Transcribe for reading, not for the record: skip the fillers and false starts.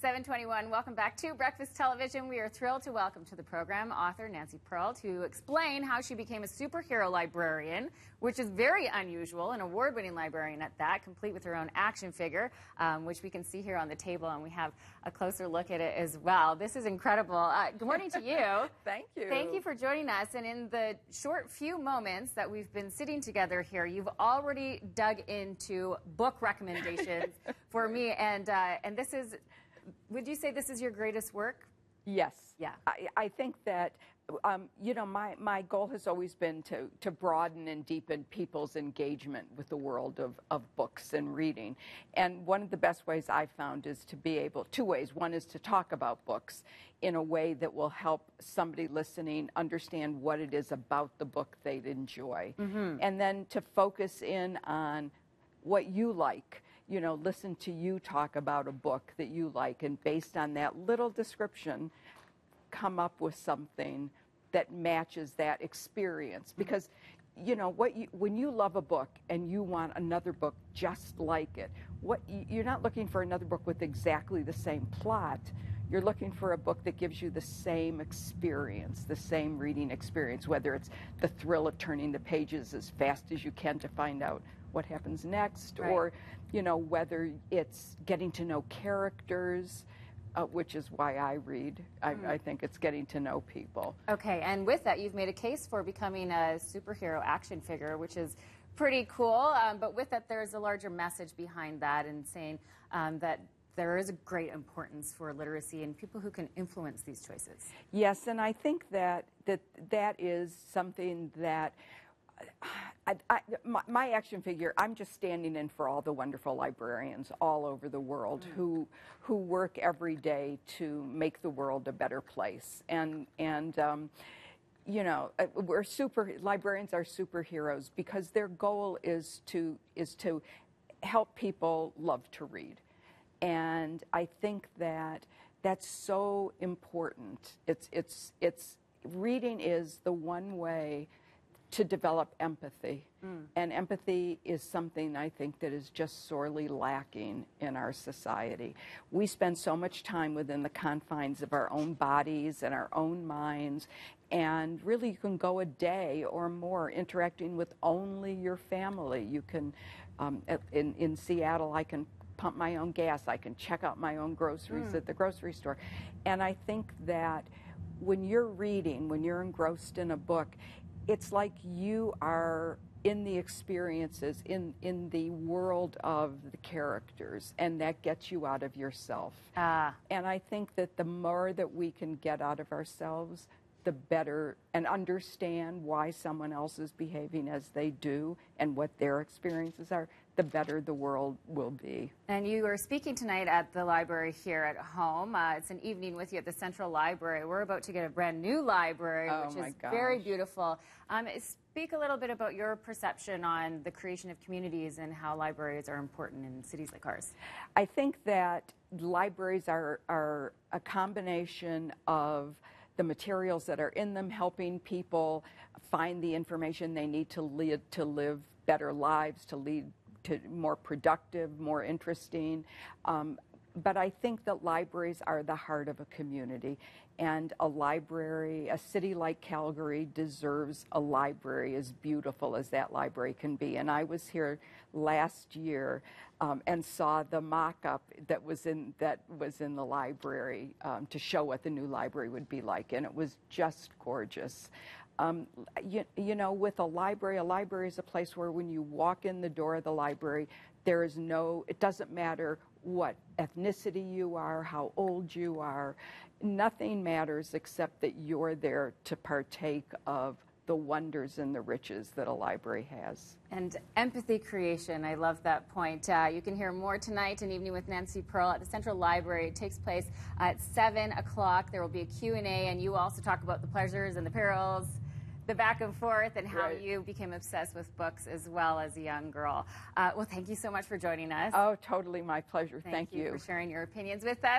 7:21. Welcome back to Breakfast Television. We are thrilled to welcome to the program author Nancy Pearl to explain how she became a superhero librarian, which is very unusual, an award-winning librarian at that, complete with her own action figure, which we can see here on the table, and we have a closer look at it as well. This is incredible. Good morning to you. Thank you. Thank you for joining us. And in the short few moments that we've been sitting together here, you've already dug into book recommendations for me, and this is. Would you say this is your greatest work? Yes. Yeah. I think that, you know, my goal has always been to broaden and deepen people's engagement with the world of books and reading. And one of the best ways I've found is to be able, two ways. One is to talk about books in a way that will help somebody listening understand what it is about the book they'd enjoy. Mm-hmm. And then to focus in on what you like. You know, listen to you talk about a book that you like, and based on that little description, come up with something that matches that experience. Because, you know, when you love a book and you want another book just like it, you're not looking for another book with exactly the same plot. You're looking for a book that gives you the same experience, the same reading experience, whether it's the thrill of turning the pages as fast as you can to find out what happens next, right. Or, you know, whether it's getting to know characters, which is why I read. I think it's getting to know people. Okay, and with that, you've made a case for becoming a superhero action figure, which is pretty cool. But with that, there's a larger message behind that, and saying that there is a great importance for literacy and people who can influence these choices. Yes, and I think that is something that my action figure, I'm just standing in for all the wonderful librarians all over the world who work every day to make the world a better place. And you know, librarians are superheroes because their goal is to help people love to read. And I think that that's so important. It's reading is the one way to develop empathy. And empathy is something I think that is just sorely lacking in our society. We spend so much time within the confines of our own bodies and our own minds, and really you can go a day or more interacting with only your family. You can, in Seattle, I can pump my own gas, I can check out my own groceries at the grocery store. And I think that when you're reading, when you're engrossed in a book, it's like you are in the experiences, in the world of the characters, and that gets you out of yourself. And I think that the more that we can get out of ourselves, the better, and understand why someone else is behaving as they do and what their experiences are, the better the world will be. And you are speaking tonight at the library here at home. It's an evening with you at the Central Library. We're about to get a brand new library, which is very beautiful. Speak a little bit about your perception on the creation of communities and how libraries are important in cities like ours. I think that libraries are a combination of the materials that are in them, helping people find the information they need to live better lives, to lead to more productive, more interesting. But I think that libraries are the heart of a community, and a library, a city like Calgary deserves a library as beautiful as that library can be. And I was here last year and saw the mock-up that was in the library to show what the new library would be like, and it was just gorgeous. You know, with a library is a place where when you walk in the door of the library, it doesn't matter what ethnicity you are, how old you are, nothing matters except that you're there to partake of the wonders and the riches that a library has. And empathy creation, I love that point. You can hear more tonight, An Evening with Nancy Pearl at the Central Library. It takes place at 7 o'clock. There will be a Q&A, and you also talk about the pleasures and the perils, the back and forth, and how you became obsessed with books as well as a young girl. Well, thank you so much for joining us. Oh, totally my pleasure. Thank you for sharing your opinions with us.